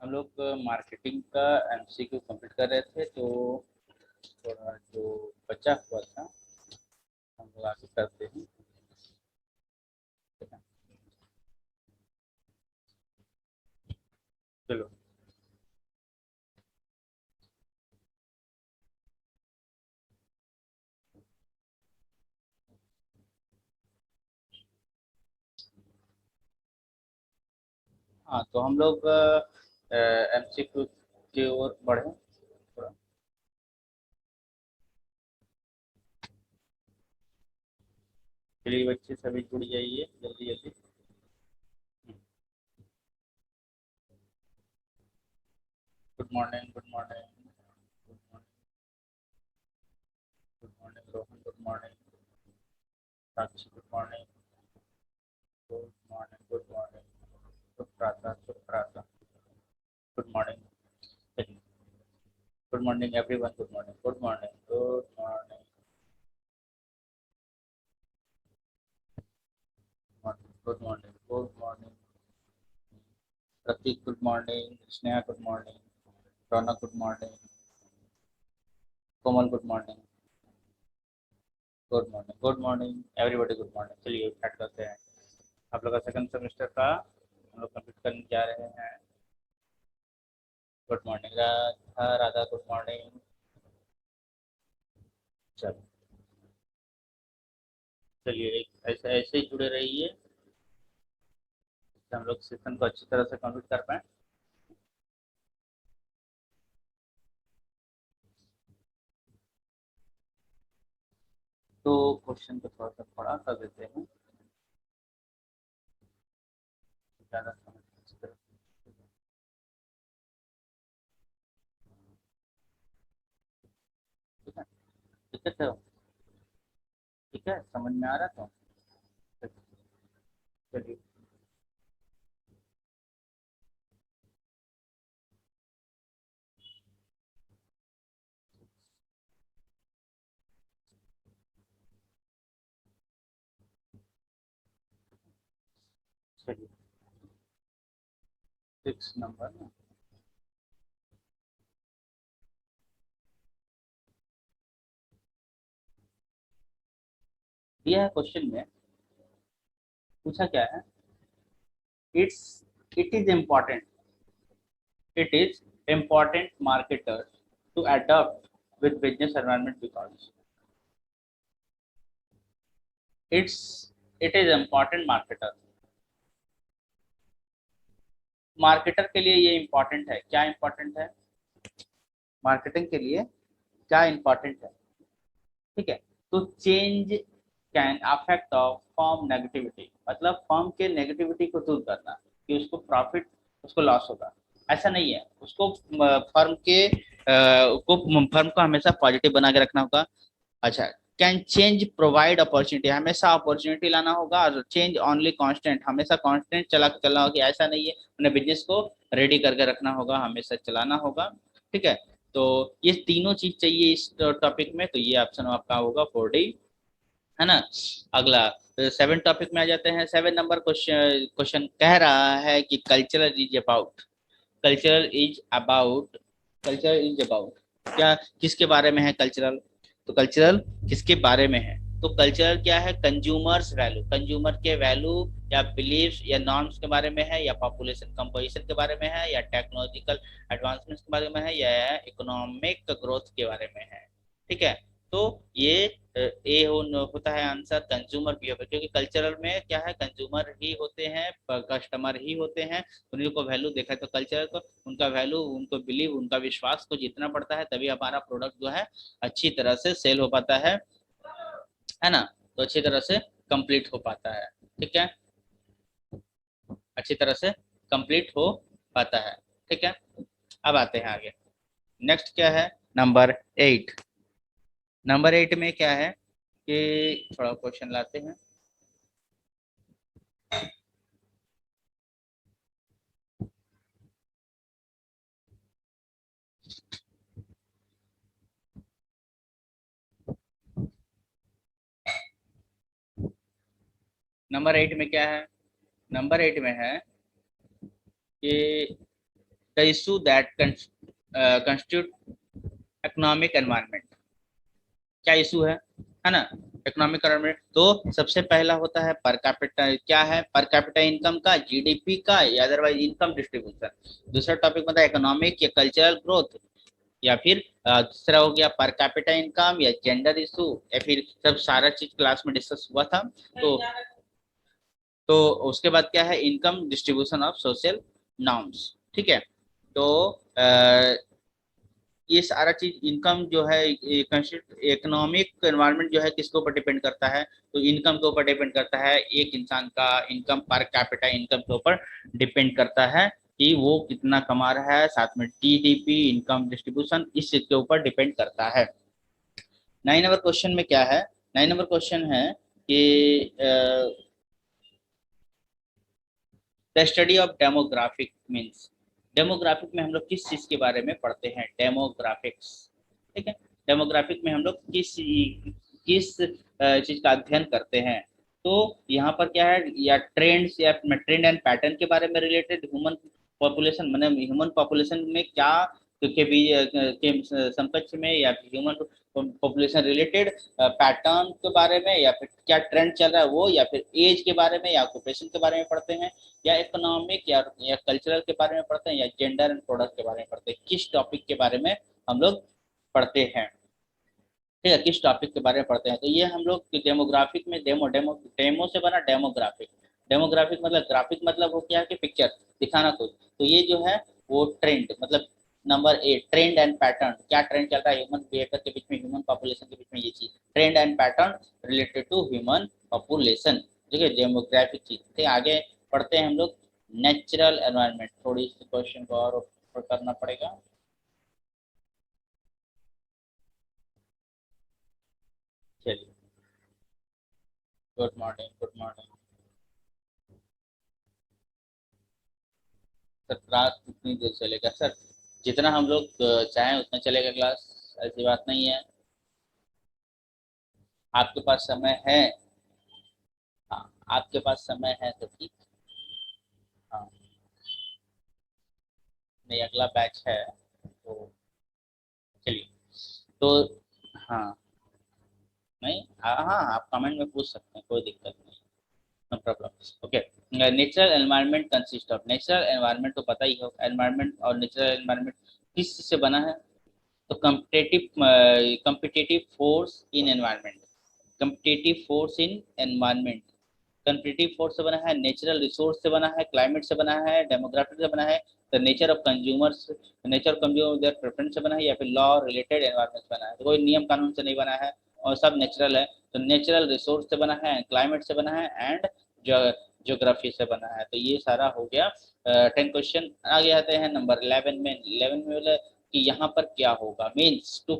हम लोग मार्केटिंग का एमसीक्यू कंप्लीट कर रहे थे, तो थोड़ा जो बचा हुआ था हम लोग आगे करते हैं। चलो। हाँ, तो हम लोग एमसीक्यू की ओर बढ़े थोड़ा। चलिए बच्चे सभी जुड़ जाइए जल्दी जल्दी। Good morning, good morning, good morning, good morning Rohan, good morning Sakshi, good morning, good morning, good morning Suprata, Suprata, good morning, good morning everyone, good morning, good morning, good morning, good morning, good morning Prateek, good morning Sneha, good morning Raunak, good morning Komal, good morning, good morning, good morning everybody, good morning. चलिए start करते हैं। आप लोग का second semester का हम लोग complete करने जा रहे हैं। Good morning Radha, Radha good morning. चलो, चलिए एक ऐसे ऐसे ही जुड़े रहिए कि हम लोग सेशन को अच्छी तरह से कंप्लीट कर पाए। तो क्वेश्चन को थोड़ा सा बड़ा कर देते हैं, ज़्यादा समझ अच्छी तरह से। ठीक है, ठीक है, तो ठीक है, समझ में आ रहा तो चलिए। चलिए 6 नंबर ना। दिया है क्वेश्चन में, पूछा क्या है। It's it is important, it is important marketers to adapt with business environment because it's it is important marketer, marketer के लिए ये इम्पोर्टेंट है। क्या इम्पोर्टेंट है मार्केटिंग के लिए, क्या इम्पोर्टेंट है? ठीक है, तो change can affect of firm negativity, मतलब फर्म के नेगेटिविटी को दूर करना कि उसको प्रॉफिट, उसको लॉस होगा, ऐसा नहीं है। उसको फर्म के फर्म को हमेशा पॉजिटिव बना के रखना होगा। अच्छा, कैन चेंज प्रोवाइड अपॉर्चुनिटी, हमेशा अपॉर्चुनिटी लाना होगा। और चेंज ओनली कांस्टेंट, हमेशा कांस्टेंट चलना होगा कि ऐसा नहीं है। उन्हें बिजनेस को रेडी करके रखना होगा, हमेशा चलाना होगा। ठीक है, तो ये तीनों चीज चाहिए इस टॉपिक में, तो ये ऑप्शन आपका होगा 4D, है ना। अगला 7 टॉपिक में आ जाते हैं। 7 नंबर क्वेश्चन क्वेश्चन कह रहा है कि cultural is about culture is about क्या, किसके बारे में है कल्चरल? तो कल्चरल किसके बारे में है? तो कल्चरल क्या है? कंज्यूमर्स वैल्यू, कंज्यूमर के वैल्यू या बिलीव्स या नॉर्म्स के बारे में है, या पॉपुलेशन कंपोजिशन के बारे में है, या टेक्नोलॉजिकल एडवांसमेंट्स के बारे में है, या इकोनॉमिक ग्रोथ के बारे में है। ठीक है, तो ये ए होता है आंसर, कंज्यूमर बिहेवियर, क्योंकि कल्चरल में क्या है, कंज्यूमर ही होते हैं, कस्टमर ही होते हैं। उन्हीं को वैल्यू देखा है, तो कल्चर को, उनका वैल्यू, उनको बिलीव, उनका विश्वास को जीतना पड़ता है, तभी हमारा प्रोडक्ट जो है अच्छी तरह से सेल हो पाता है ना। तो अच्छी तरह से कंप्लीट हो पाता है। ठीक है, अच्छी तरह से कंप्लीट हो पाता है। ठीक है, अब आते हैं आगे। नेक्स्ट क्या है? नंबर 8। नंबर 8 में क्या है कि थोड़ा क्वेश्चन लाते हैं। नंबर 8 में क्या है? नंबर 8 में है कि the issue that constitute economic environment। क्या इशू है ना? Economic environment. तो सबसे पहला होता है पर कैपिटा, क्या है पर कैपिटा इनकम का, जीडीपी का, या अदरवाइज इनकम डिस्ट्रीब्यूशन। दूसरा टॉपिक होता है इकोनॉमिक या कल्चरल ग्रोथ, या फिर दूसरा हो गया पर कैपिटा इनकम या जेंडर इशू, या फिर सब सारा चीज क्लास में डिस्कस हुआ था। तो उसके बाद क्या है, income distribution of social norms. ठीक है। तो ये सारा चीज इनकम जो है, इकोनॉमिक एनवायरनमेंट जो है किसके ऊपर डिपेंड करता है, तो इनकम के ऊपर डिपेंड करता है। एक इंसान का इनकम पर कैपिटा इनकम के ऊपर डिपेंड करता है कि वो कितना कमा रहा है, साथ में टीडीपी इनकम डिस्ट्रीब्यूशन इस चीज के ऊपर डिपेंड करता है। 9 नंबर क्वेश्चन में क्या है, 9 नंबर क्वेश्चन है कि the study of demographic means, demographic में हम लोग किस चीज के बारे में पढ़ते हैं, डेमोग्राफिक्स। ठीक है। डेमोग्राफिक में हम लोग किस किस चीज का अध्ययन करते हैं, तो यहाँ पर क्या है, या ट्रेंड्स या ट्रेंड एंड पैटर्न के बारे में रिलेटेड, ह्यूमन पॉपुलेशन मैंने ह्यूमन पॉपुलेशन में क्या के भी के समकक्ष में, या ह्यूमन पॉपुलेशन रिलेटेड पैटर्न के बारे में, या फिर क्या ट्रेंड चल रहा है वो, या फिर एज के बारे में या ऑक्यूपेशन के बारे में पढ़ते हैं, या इकोनॉमिक या कल्चरल के बारे में पढ़ते हैं, या जेंडर एंड प्रोडक्ट के बारे में पढ़ते हैं, किस टॉपिक के बारे में हम लोग पढ़ते हैं। ठीक है, किस टॉपिक के बारे में पढ़ते हैं, तो ये हम लोग डेमोग्राफिक में डेमो डेमो डेमो से बना डेमोग्राफिक। डेमोग्राफिक मतलब ग्राफिक मतलब हो क्या कि पिक्चर दिखाना कुछ, तो ये जो है वो ट्रेंड मतलब नंबर 8 ट्रेंड एंड पैटर्न, क्या ट्रेंड चल रहा है ह्यूमन बिहेवियर के बीच में, ह्यूमन पॉपुलेशन के बीच में, ये चीज trend and pattern related to human population. ठीक है, डेमोग्राफिक चीज। ठीक, आगे पढ़ते हैं हम लोग नेचुरल एनवायरनमेंट। थोड़ी सी क्वेश्चन को और करना पड़ेगा। चलिए, good morning, good morning. Sir class कितनी देर चलेगा सर? जितना हम लोग चाहें उतना चलेगा क्लास, ऐसी बात नहीं है। आपके पास समय है? हाँ, आपके पास समय है तो ठीक। हाँ, नहीं अगला बैच है तो चलिए। तो हाँ, नहीं हाँ हाँ, आप कमेंट में पूछ सकते हैं, कोई दिक्कत नहीं, no problem. Okay. Natural environment consist of, natural environment तो पता ही हो, एनवायरनमेंट और नेचुरल एनवायरनमेंट किस चीज से बना है, तो competitive force in environment, competitive force in environment, competitive force से बना है, नेचुरल रिसोर्स से बना है, क्लाइमेट से बना है, डेमोग्राफिक से बना है, तो nature of consumers, nature of consumer their preference से बना है, या फिर लॉ रिलेटेड एनवायरमेंट से बना है, तो कोई नियम कानून से नहीं बना है और सब नेचुरल है। तो नेचुरल रिसोर्स से बना है, क्लाइमेट से बना है, एंड ज्योग्राफी से बना है। तो ये सारा हो गया 10 क्वेश्चन। आगे आते हैं नंबर 11 में। 11 में बोले कि यहाँ पर क्या होगा, means to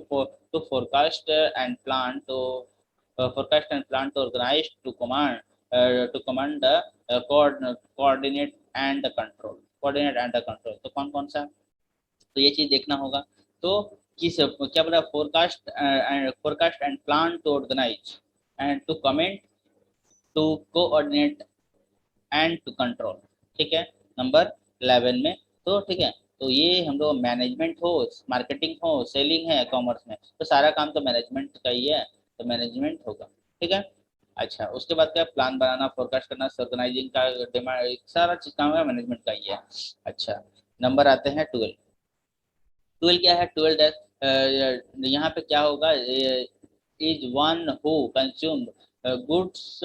forecast and plan, तो forecast and plan to organize to command the coordinate and the control, coordinate and the control। तो कौन कौन सा, तो ये चीज देखना होगा। तो किस क्या बोला, forecast and plan to organise and to command to coordinate and to control. ठीक है, नंबर 11 में। तो ठीक है, तो ये हम लोग मैनेजमेंट हो, मार्केटिंग हो, सेलिंग है कॉमर्स में, तो सारा काम तो मैनेजमेंट का ही है, तो मैनेजमेंट होगा। ठीक है। अच्छा, उसके बाद क्या, प्लान बनाना, फोरकास्ट करना, ऑर्गेनाइजिंग का, डिमांड, सारा चीज काम है मैनेजमेंट का ही है। अच्छा, नंबर आते हैं 12। 12 क्या है, 12 यहाँ पे क्या होगा, is one who consume goods,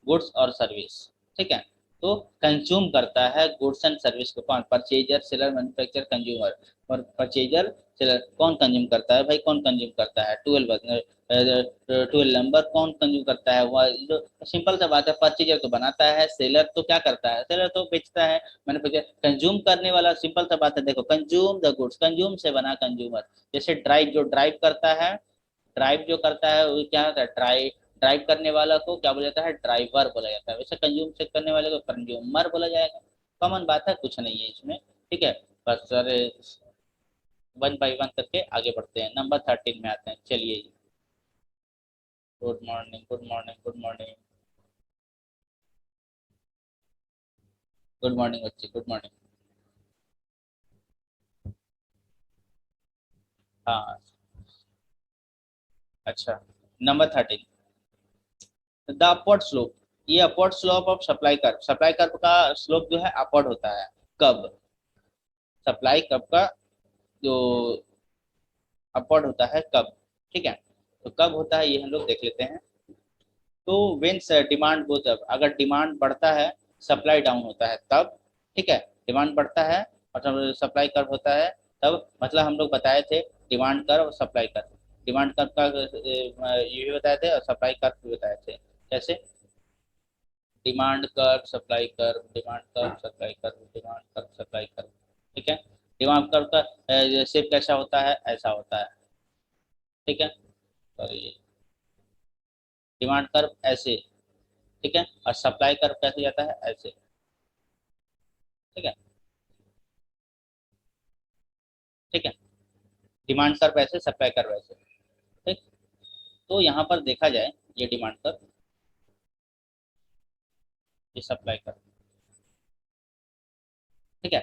goods और सर्विस। ठीक है, तो कंज्यूम करता है गुड्स एंड सर्विस को कौन, परचेजर, सेलर, मैन्युफैक्चरर, कंज्यूमर। और परचेजर सेलर कौन कंज्यूम करता है भाई, कौन कंज्यूम करता है, 12 नंबर कौन कंज्यूम करता है, वह जो सिंपल सा बात है, परचेजर तो बनाता है, सेलर तो क्या करता है, सेलर तो बेचता है, मैन्युफैक्चर कंज्यूम करने वाला, सिंपल सा बात है, देखो कंज्यूम द गुड्स, कंज्यूम से बना कंज्यूमर। जैसे ड्राइव, जो ड्राइव करता है, ड्राइव जो करता है वो क्या होता है, ड्राइव, ड्राइव करने वाला को क्या बोला जाता है, ड्राइवर बोला जाता है, वैसे कंज्यूम से करने वाले को कंज्यूमर बोला जाएगा। कॉमन बात है, कुछ नहीं है इसमें। ठीक है, बस सर वन बाई वन करके आगे बढ़ते हैं, नंबर 13 में आते हैं। चलिए, good morning, good morning, good morning, good morning बच्चे, गुड मॉर्निंग। हाँ अच्छा, नंबर 13, द अपवर्ड स्लोप। ये upward slope of supply curve का स्लोप जो है अपवर्ड होता है कब, सप्लाई कर्व का जो अपवर्ड होता है कब, ठीक है। तो कब होता है ये हम लोग देख लेते हैं। तो वेन्स डिमांड गोज अप, अगर डिमांड बढ़ता है सप्लाई डाउन होता है तब, ठीक है। डिमांड बढ़ता है और सप्लाई कर्व होता है तब, मतलब हम लोग बताए थे डिमांड कर्व और सप्लाई कर्व, डिमांड कर्व का ये भी बताए थे और सप्लाई कर्व भी बताए थे। कैसे, demand curve supply curve, demand curve supply curve, demand curve supply curve, ठीक है। डिमांड कर्व का शेप कैसा होता है, ऐसा होता है, ठीक है। सॉरी, डिमांड कर्व ऐसे, ठीक है, और सप्लाई कर्व कैसे जाता है, ऐसे, ठीक है, ठीक है। डिमांड कर्व ऐसे, सप्लाई कर्व ऐसे, ठीक। तो यहाँ पर देखा जाए ये डिमांड कर्व, ये सप्लाई कर्व, ठीक है।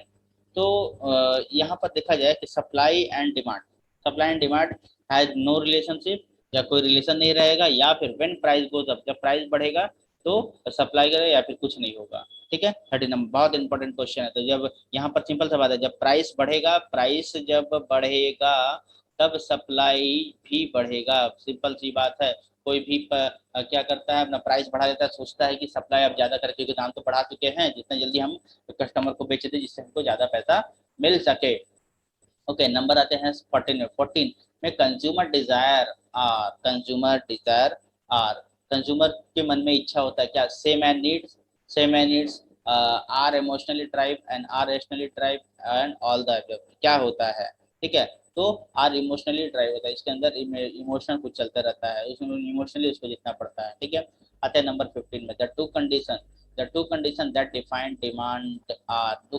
तो यहाँ पर देखा जाए कि supply and demand has no relationship, या कोई रिलेशन नहीं रहेगा, या फिर व्हेन प्राइस गोज अप, जब प्राइस बढ़ेगा तो सप्लाई करेगा, या फिर कुछ नहीं होगा, ठीक है। 30 नंबर बहुत इंपॉर्टेंट क्वेश्चन है। तो जब यहाँ पर सिंपल सा बात है, जब प्राइस बढ़ेगा, प्राइस जब बढ़ेगा तब सप्लाई भी बढ़ेगा, सिंपल सी बात है। कोई भी क्या करता है, अपना प्राइस बढ़ा देता है, सोचता है कि सप्लाई अब ज्यादा करे, क्योंकि दाम तो बढ़ा चुके हैं, जितना जल्दी हम कस्टमर को बेच दे जिससे हमको ज्यादा पैसा मिल सके। ओके, नंबर आते हैं 14 में, कंज्यूमर डिजायर आर, कंज्यूमर के मन में इच्छा होता है क्या, same and needs are emotionally drive and are rationally drive and all the above, क्या होता है, ठीक है। तो आर इमोशनली ड्राइव होता है, इसके अंदर इमोशन कुछ चलता रहता है, उसमें इमोशनली उसको जितना पड़ता है, ठीक है। आते हैं नंबर 15 में, the two condition that define demand are, दो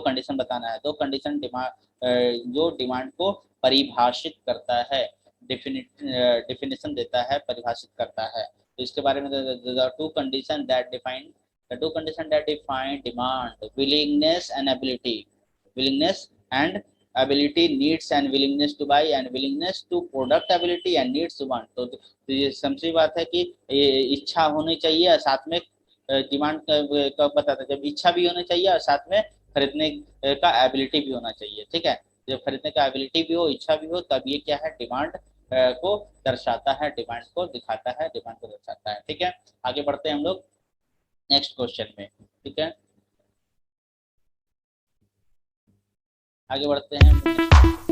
कंडीशन बताना है, दो कंडीशन डिमांड जो डिमांड को परिभाषित करता है, डिफिनेशन देता है, परिभाषित करता है। तो इसके बारे में, the two condition that define demand, willingness and ability, needs and willingness to buy and willingness to product ability and needs to want। तो ये समझी बात है कि ये इच्छा होनी चाहिए और साथ में डिमांड कब बताता है, जब इच्छा भी होनी चाहिए और साथ में खरीदने का एबिलिटी भी होना चाहिए, ठीक है। जब खरीदने का एबिलिटी भी हो, इच्छा भी हो, तब ये क्या है, डिमांड को दर्शाता है, डिमांड को दिखाता है, डिमांड को दर्शाता है, ठीक है। आगे बढ़ते हैं हम लोग नेक्स्ट क्वेश्चन में, ठीक है, आगे बढ़ते हैं।